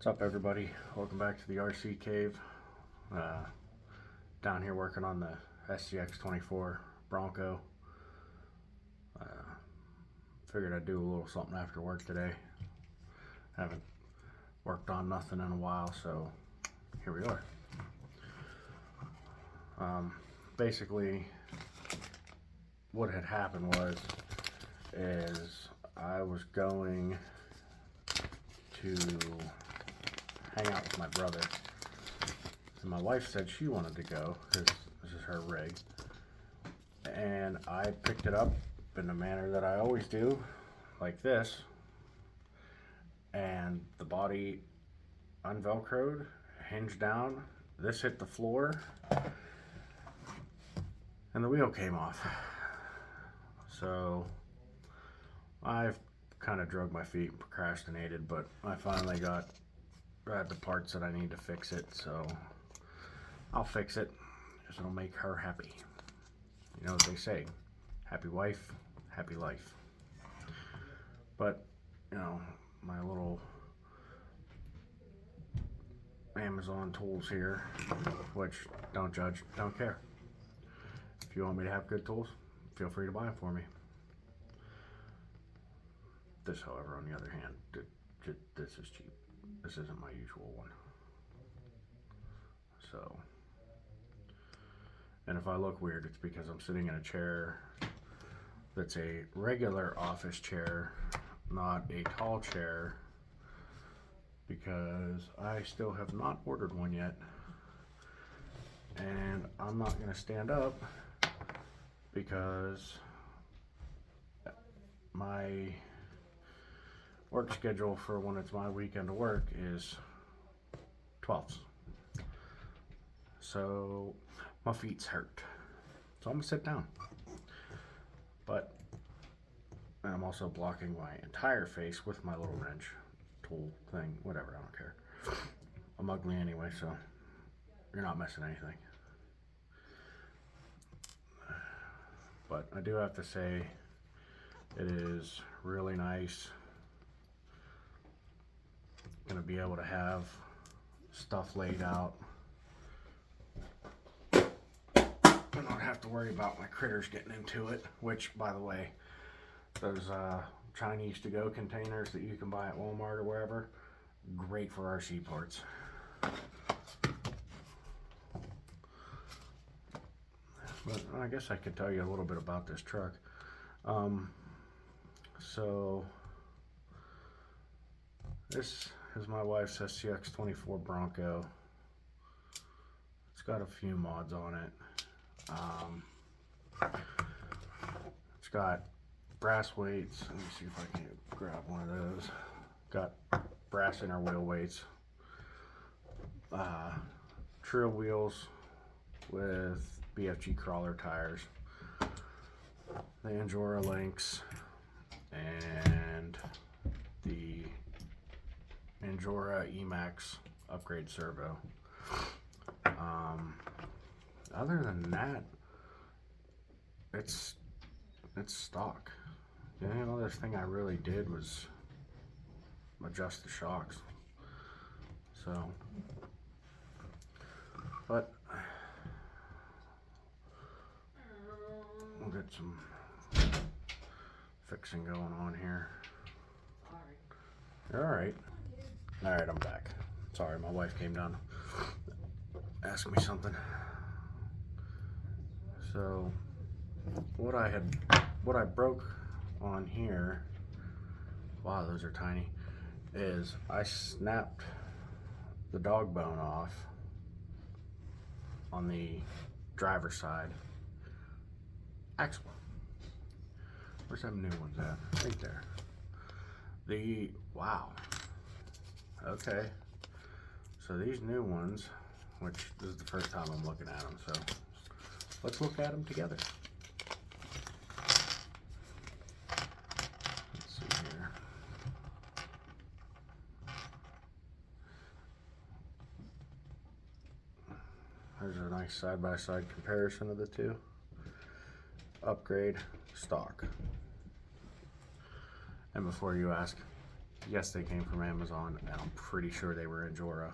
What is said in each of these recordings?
What's up, everybody? Welcome back to the RC Cave. Down here working on the SCX24 Bronco. Figured I'd do a little something after work today. Haven't worked on nothing in a while, so here we are. Basically, what had happened is I was going to hang out with my brother, and my wife said she wanted to go because this is her rig, and I picked it up in the manner that I always do, like this, and the body unvelcroed, hinged down, this hit the floor, and the wheel came off. So I've kind of drug my feet and procrastinated, but I finally got the parts that I need to fix it, so I'll fix it because it'll make her happy. You know what they say, happy wife, happy life. But you know, my little Amazon tools here, which don't judge, don't care. If you want me to have good tools, feel free to buy them for me. This, however, on the other hand, this is cheap. This isn't my usual one. So, and if I look weird, it's because I'm sitting in a chair that's a regular office chair, not a tall chair, because I still have not ordered one yet. And I'm not going to stand up because my work schedule for when it's my weekend to work is 12s. So my feet's hurt. So I'm gonna sit down. But I'm also blocking my entire face with my little wrench tool thing, whatever, I don't care. I'm ugly anyway, so you're not missing anything. But I do have to say, it is really nice gonna be able to have stuff laid out and not have to worry about my critters getting into it, which, by the way, those Chinese to-go containers that you can buy at Walmart or wherever, great for RC parts. But I guess I could tell you a little bit about this truck. So this is my wife's SCX24 Bronco. It's got a few mods on it. It's got brass weights. Let me see if I can grab one of those. Got brass inner wheel weights. Trail wheels with BFG crawler tires. The Angora links and the Angora Emax upgrade servo. Other than that, it's stock. The only other thing I really did was adjust the shocks. So, but we'll get some fixing going on here. All right. All right, I'm back. Sorry, my wife came down to ask me something. So, what I broke on here, wow, those are tiny, is I snapped the dog bone off on the driver's side axle. Where's them new ones at? Right there. Wow. Okay. So these new ones, which this is the first time I'm looking at them, so let's look at them together. Let's see here. There's a nice side-by-side comparison of the two. Upgrade, stock. And before you ask, Yes, they came from Amazon, and I'm pretty sure they were in Jora.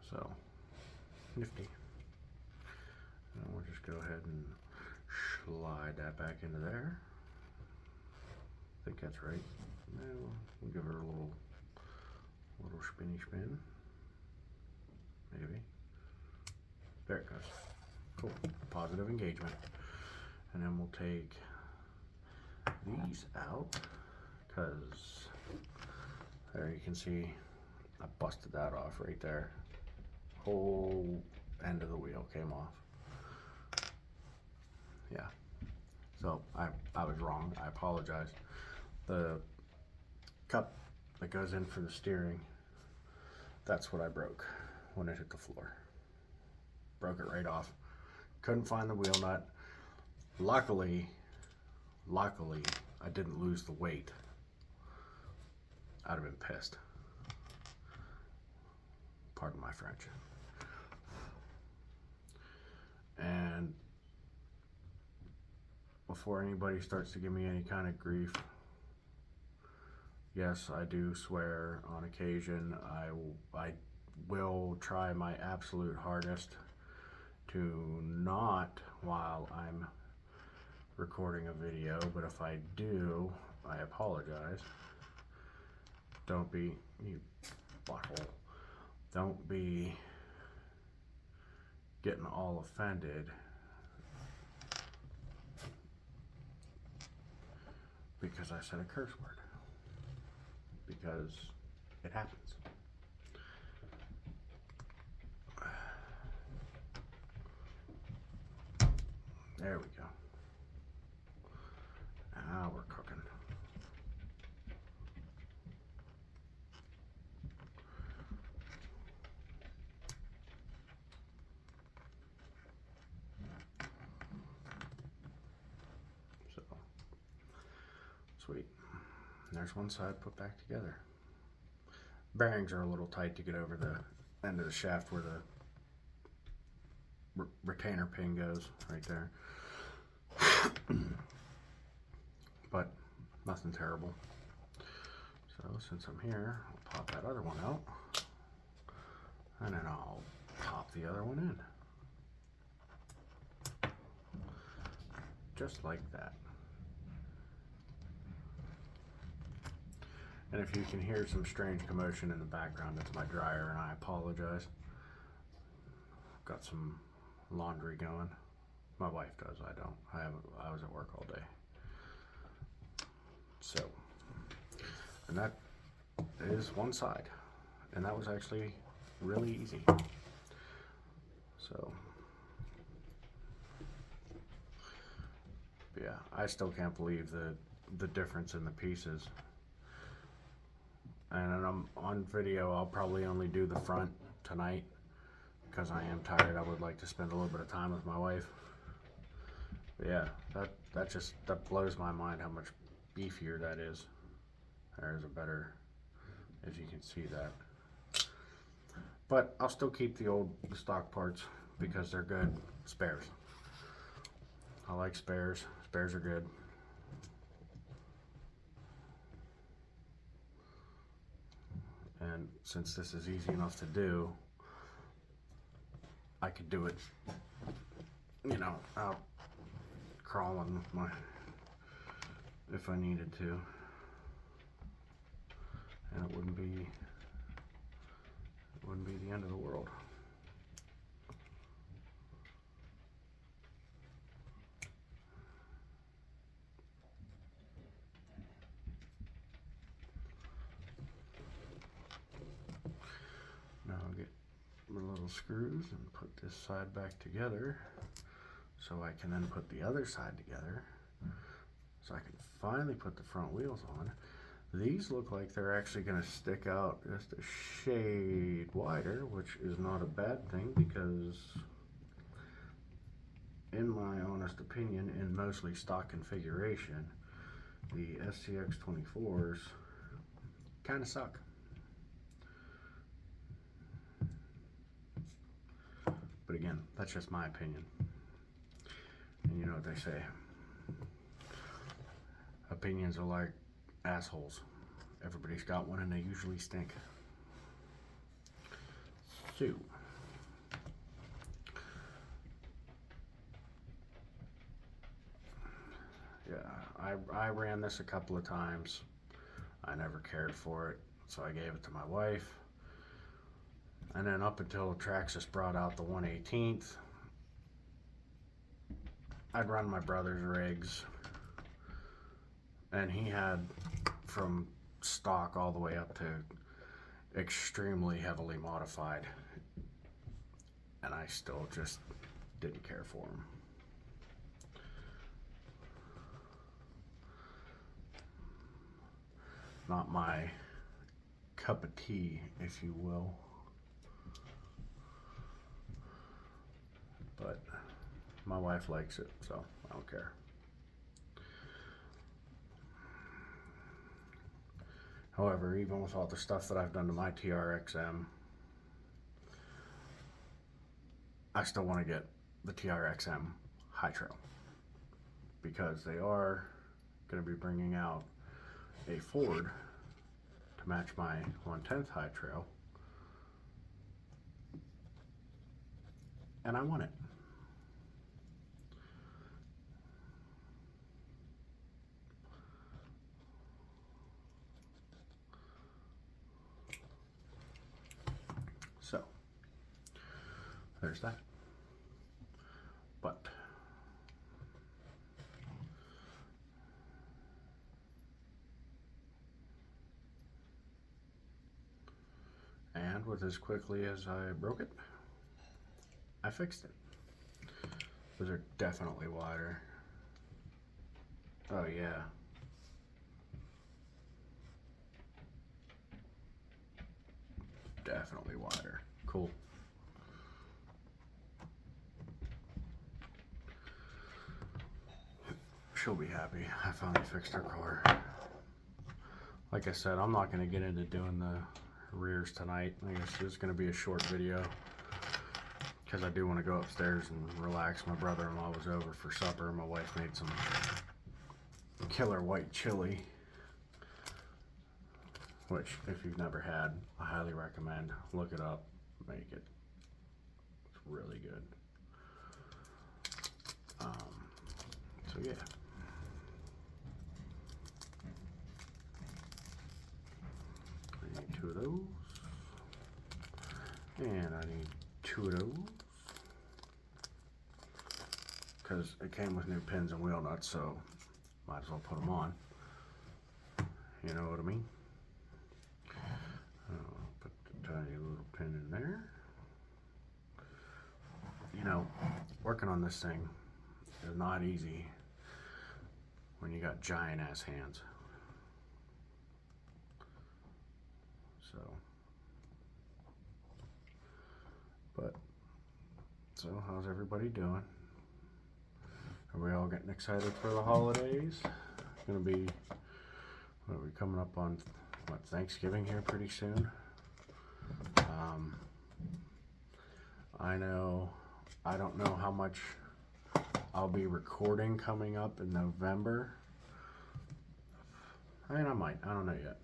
So, nifty. And we'll just go ahead and slide that back into there. I think that's right. We'll give her a little spinny spin. Maybe. There it goes. Cool. Positive engagement. And then we'll take these out, because there you can see I busted that off right there. Whole end of the wheel came off. Yeah. So I was wrong. I apologize. The cup that goes in for the steering, that's what I broke when it hit the floor. Broke it right off. Couldn't find the wheel nut. Luckily, I didn't lose the weight. I'd have been pissed. Pardon my French. And before anybody starts to give me any kind of grief, yes, I do swear on occasion. I will try my absolute hardest to not while I'm recording a video, but if I do, I apologize. Don't be, you butthole, don't be getting all offended because I said a curse word, because it happens. There we go. Now we're cooking. So, sweet. There's one side put back together. Bearings are a little tight to get over the end of the shaft where the retainer pin goes, right there. But nothing terrible. So since I'm here, I'll pop that other one out, and then I'll pop the other one in. Just like that. And if you can hear some strange commotion in the background, it's my dryer, and I apologize. Got some laundry going. My wife does, I don't. I was at work all day. So, and that is one side, and that was actually really easy. So, yeah, I still can't believe the difference in the pieces. And I'm on video, I'll probably only do the front tonight because I am tired. I would like to spend a little bit of time with my wife. But yeah, that blows my mind how much beefier that is. There's a better, as you can see that. But I'll still keep the stock parts because they're good spares. I like spares. Spares are good. And since this is easy enough to do, I could do it, you know, out crawling with if I needed to, and it wouldn't be the end of the world. Now I'll get my little screws and put this side back together so I can then put the other side together so I can finally put the front wheels on. These look like they're actually going to stick out just a shade wider, which is not a bad thing because, in my honest opinion, in mostly stock configuration, the SCX24s kind of suck. But again, that's just my opinion. And you know what they say, opinions are like assholes. Everybody's got one and they usually stink. So, yeah, I ran this a couple of times. I never cared for it, so I gave it to my wife. And then up until Traxxas brought out the 1/18th, I'd run my brother's rigs, and he had from stock all the way up to extremely heavily modified, and I still just didn't care for him. Not my cup of tea, if you will. But my wife likes it, so I don't care. However, even with all the stuff that I've done to my TRXM, I still want to get the TRXM high trail, because they are going to be bringing out a Ford to match my 1/10 high trail, and I want it. So there's that. But and with as quickly as I broke it, I fixed it. Those are definitely wider. Oh yeah. Definitely wider. Cool. She'll be happy. I finally fixed her car. Like I said, I'm not going to get into doing the rears tonight. I guess it's going to be a short video, because I do want to go upstairs and relax. My brother-in-law was over for supper. My wife made some killer white chili, which, if you've never had, I highly recommend. Look it up, make it. It's really good. So yeah. I need 2 of those, and I need 2 of those, because it came with new pins and wheel nuts, so might as well put them on. You know what I mean? Put the tiny little pin in there. You know, working on this thing is not easy when you got giant ass hands. So, so how's everybody doing? Are we all getting excited for the holidays? It's gonna be, what are we coming up on, what, Thanksgiving here pretty soon? I don't know how much I'll be recording coming up in November. I mean, I might, I don't know yet.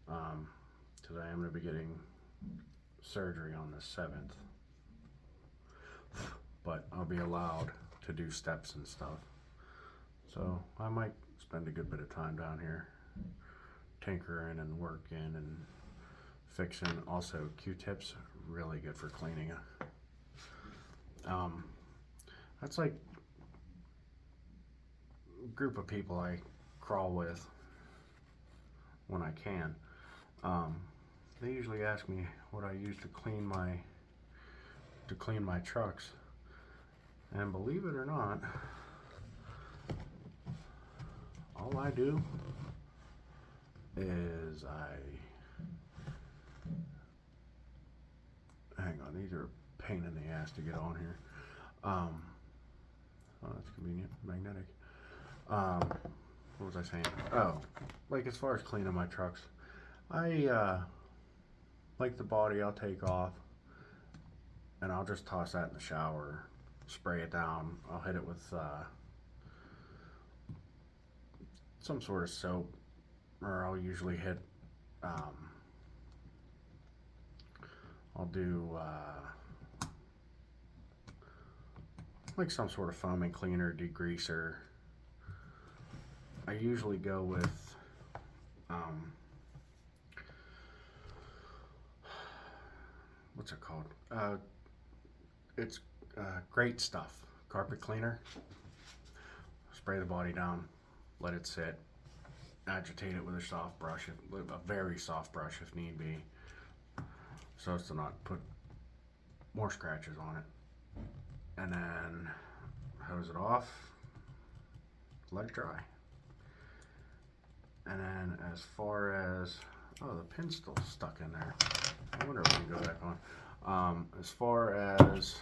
Because I am going to be getting surgery on the 7th. But I'll be allowed to do steps and stuff. So I might spend a good bit of time down here tinkering and working and fixing. Also, Q-tips, really good for cleaning. That's like a group of people I crawl with when I can. They usually ask me what I use to clean my trucks, and believe it or not, all I do is hang on, these are a pain in the ass to get on here. Oh, that's convenient, magnetic. What was I saying? Oh, like as far as cleaning my trucks, like the body I'll take off and I'll just toss that in the shower, spray it down. I'll hit it with some sort of soap, or I'll usually hit, I'll do like some sort of foaming cleaner, degreaser. I usually go with what's it called? It's Great Stuff carpet cleaner. Spray the body down, let it sit, agitate it with a soft brush, a very soft brush if need be, so as to not put more scratches on it. And then hose it off, let it dry. And then as far as, oh, the pin's still stuck in there. I wonder if we can go back on. As far as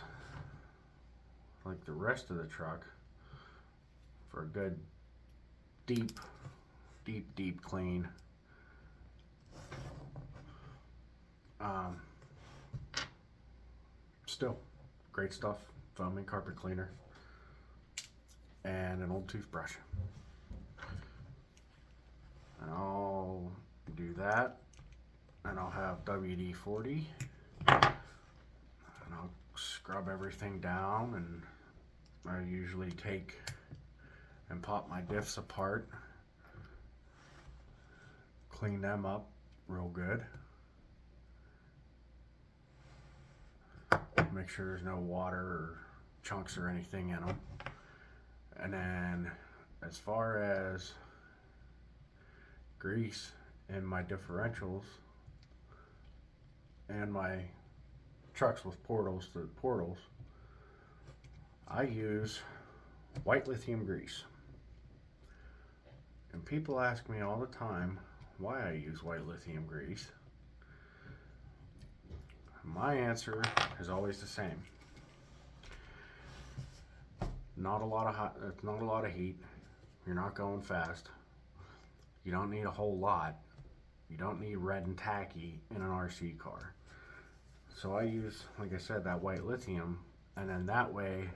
like the rest of the truck, for a good deep clean, still Great Stuff foaming carpet cleaner and an old toothbrush. And I'll do that, and I'll have WD-40, and I'll scrub everything down, and I usually take and pop my diffs apart, clean them up real good, make sure there's no water or chunks or anything in them. And then as far as grease in my differentials and my trucks with portals, I use white lithium grease. And people ask me all the time why I use white lithium grease. My answer is always the same. Not a lot of heat. You're not going fast. You don't need a whole lot. You don't need red and tacky in an RC car. So I use, like I said, that white lithium, and then that way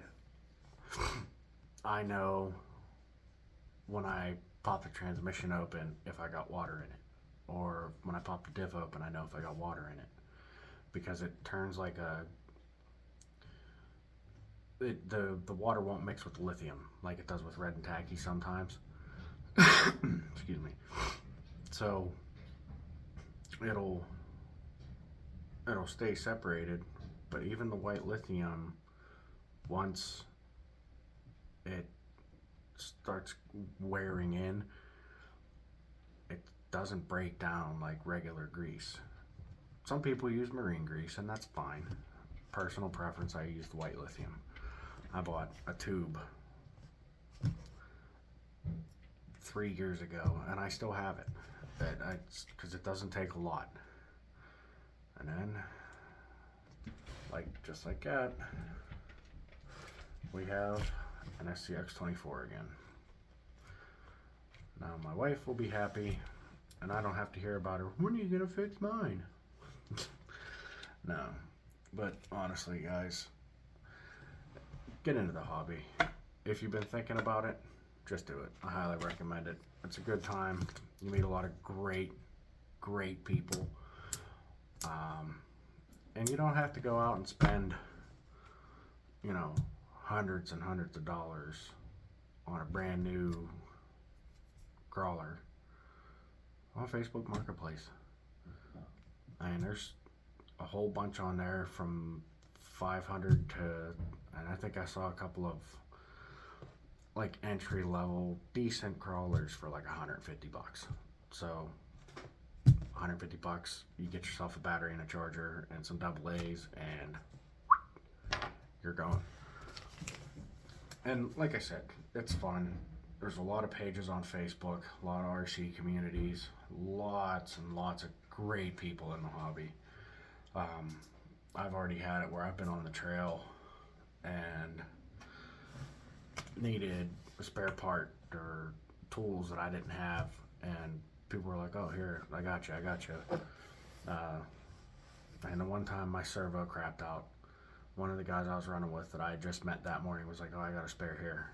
I know when I pop the transmission open if I got water in it, or when I pop the diff open I know if I got water in it, because it turns like the water won't mix with the lithium like it does with red and tacky sometimes. Excuse me. So it'll stay separated, but even the white lithium, once it starts wearing in, it doesn't break down like regular grease. Some people use marine grease, and that's fine. Personal preference, I use the white lithium. I bought a tube 3 years ago, and I still have it, because it doesn't take a lot. And then, just like that, we have an SCX24 again. Now my wife will be happy, and I don't have to hear about her, when are you gonna fix mine? No, but honestly guys, get into the hobby. If you've been thinking about it, just do it. I highly recommend it. It's a good time. You meet a lot of great people. And you don't have to go out and spend, hundreds and hundreds of dollars on a brand new crawler on Facebook Marketplace. I mean, there's a whole bunch on there from 500 to, and I think I saw a couple of like entry level decent crawlers for like 150 bucks. So 150 bucks, you get yourself a battery and a charger and some double A's, and you're going. And like I said, it's fun. There's a lot of pages on Facebook, a lot of RC communities, lots and lots of great people in the hobby. I've already had it where I've been on the trail and needed a spare part or tools that I didn't have, and people were like, oh, here, I got you. And the one time my servo crapped out, one of the guys I was running with that I had just met that morning was like, oh, I got a spare here.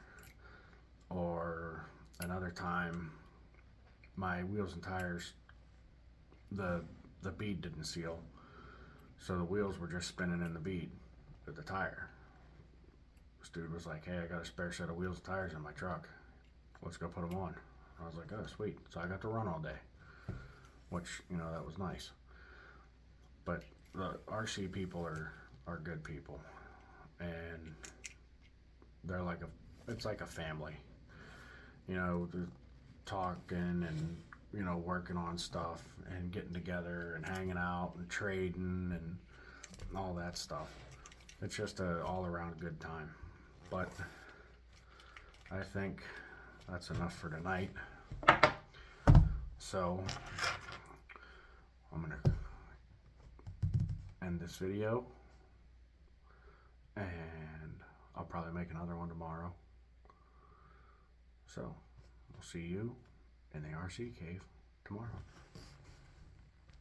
Or another time, my wheels and tires, the bead didn't seal, so the wheels were just spinning in the bead with the tire. This dude was like, hey, I got a spare set of wheels and tires in my truck, let's go put them on. I was like, oh sweet. So I got to run all day, which, you know, that was nice. But the RC people are good people, and they're like it's like a family, you know, they're talking and, you know, working on stuff and getting together and hanging out and trading and all that stuff. It's just a all around good time. But I think that's enough for tonight. So I'm gonna end this video, and I'll probably make another one tomorrow. So we'll see you in the RC cave tomorrow.